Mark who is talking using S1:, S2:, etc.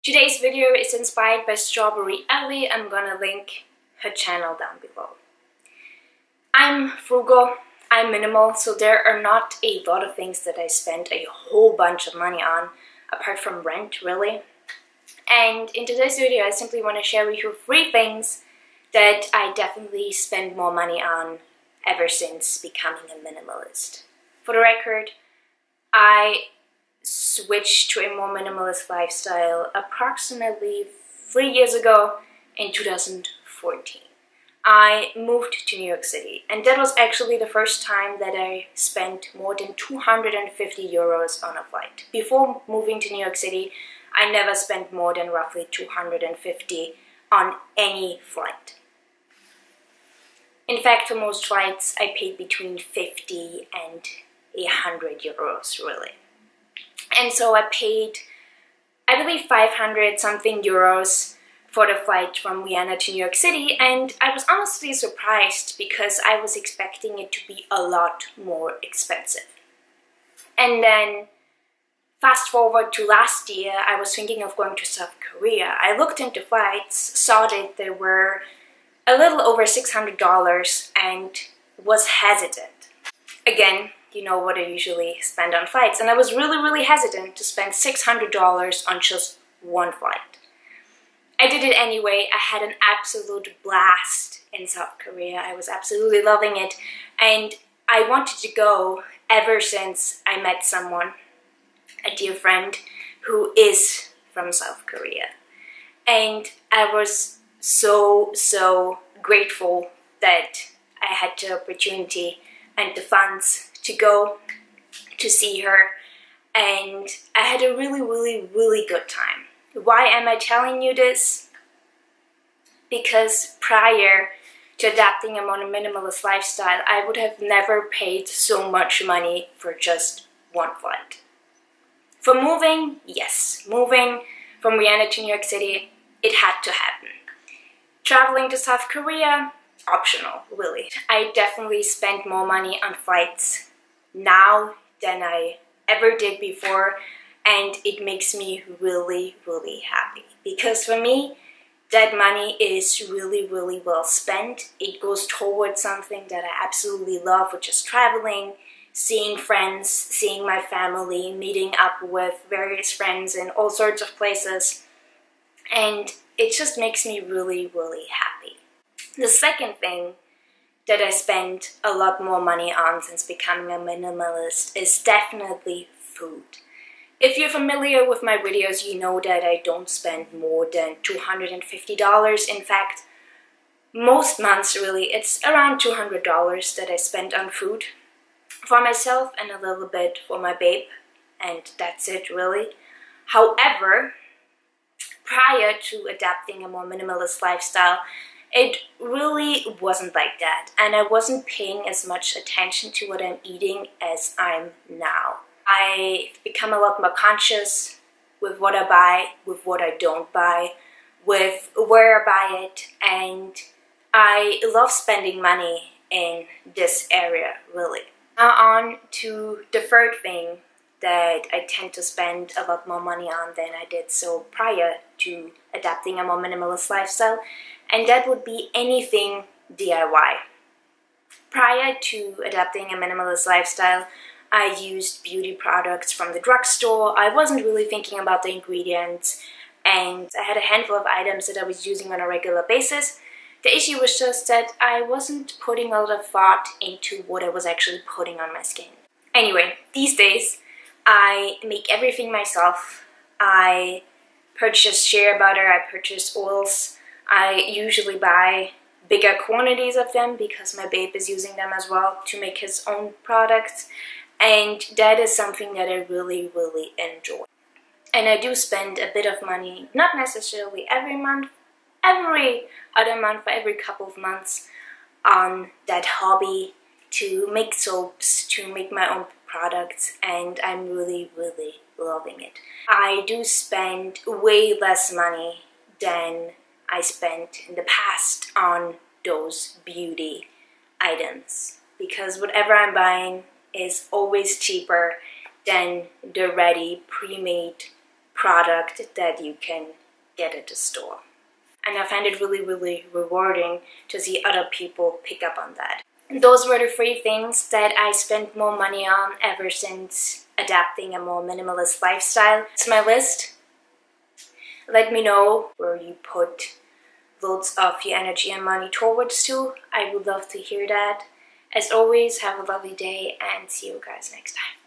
S1: Today's video is inspired by Strawberry Ellie. I'm gonna link her channel down below. I'm frugal, I'm minimal, so there are not a lot of things that I spend a whole bunch of money on, apart from rent, really. And in today's video, I simply want to share with you 3 things that I definitely spend more money on ever since becoming a minimalist. For the record, I switched to a more minimalist lifestyle approximately 3 years ago in 2014. I moved to New York City, and that was actually the first time that I spent more than 250 euros on a flight. Before moving to New York City, I never spent more than roughly 250 on any flight. In fact, for most flights, I paid between 50 and 100 euros, really. And so I paid, I believe, 500 something euros for the flight from Vienna to New York City, and I was honestly surprised because I was expecting it to be a lot more expensive. And then fast forward to last year, I was thinking of going to South Korea. I looked into flights, saw that they were a little over $600 and was hesitant. Again, you know what I usually spend on flights, and I was really hesitant to spend $600 on just one flight. I did it anyway. I had an absolute blast in South Korea. I was absolutely loving it, and I wanted to go ever since I met someone, a dear friend, who is from South Korea. And I was so grateful that I had the opportunity and the funds to go to see her, and I had a really good time. Why am I telling you this? Because prior to adapting a more minimalist lifestyle, I would have never paid so much money for just one flight. For moving, yes, moving from Vienna to New York City, it had to happen. Traveling to South Korea, optional, really. I definitely spend more money on flights now than I ever did before, and it makes me really happy, because for me that money is really well spent. It goes towards something that I absolutely love, which is traveling, seeing friends, seeing my family, meeting up with various friends in all sorts of places, and it just makes me really happy. The second thing that I spend a lot more money on since becoming a minimalist is definitely food. If you're familiar with my videos, you know that I don't spend more than $250. In fact, most months really, it's around $200 that I spend on food. For myself and a little bit for my babe, and that's it really. However, prior to adapting a more minimalist lifestyle, it really wasn't like that, and I wasn't paying as much attention to what I'm eating as I'm now. I've become a lot more conscious with what I buy, with what I don't buy, with where I buy it, and I love spending money in this area, really. Now on to the third thing that I tend to spend a lot more money on than I did so prior to adapting a more minimalist lifestyle, and that would be anything DIY. Prior to adapting a minimalist lifestyle, I used beauty products from the drugstore. I wasn't really thinking about the ingredients, and I had a handful of items that I was using on a regular basis. The issue was just that I wasn't putting a lot of thought into what I was actually putting on my skin. Anyway, these days, I make everything myself. I purchase shea butter, I purchase oils. I usually buy bigger quantities of them because my babe is using them as well to make his own products, and that is something that I really enjoy. And I do spend a bit of money, not necessarily every month, every other month, or every couple of months, on that hobby to make soaps, to make my own products, and I'm really loving it. I do spend way less money than I spent in the past on those beauty items, because whatever I'm buying is always cheaper than the ready, pre-made product that you can get at the store. And I find it really, really rewarding to see other people pick up on that. And those were the 3 things that I spent more money on ever since adapting a more minimalist lifestyle. It's my list. Let me know where you put loads of your energy and money towards to. I would love to hear that. As always, have a lovely day and see you guys next time.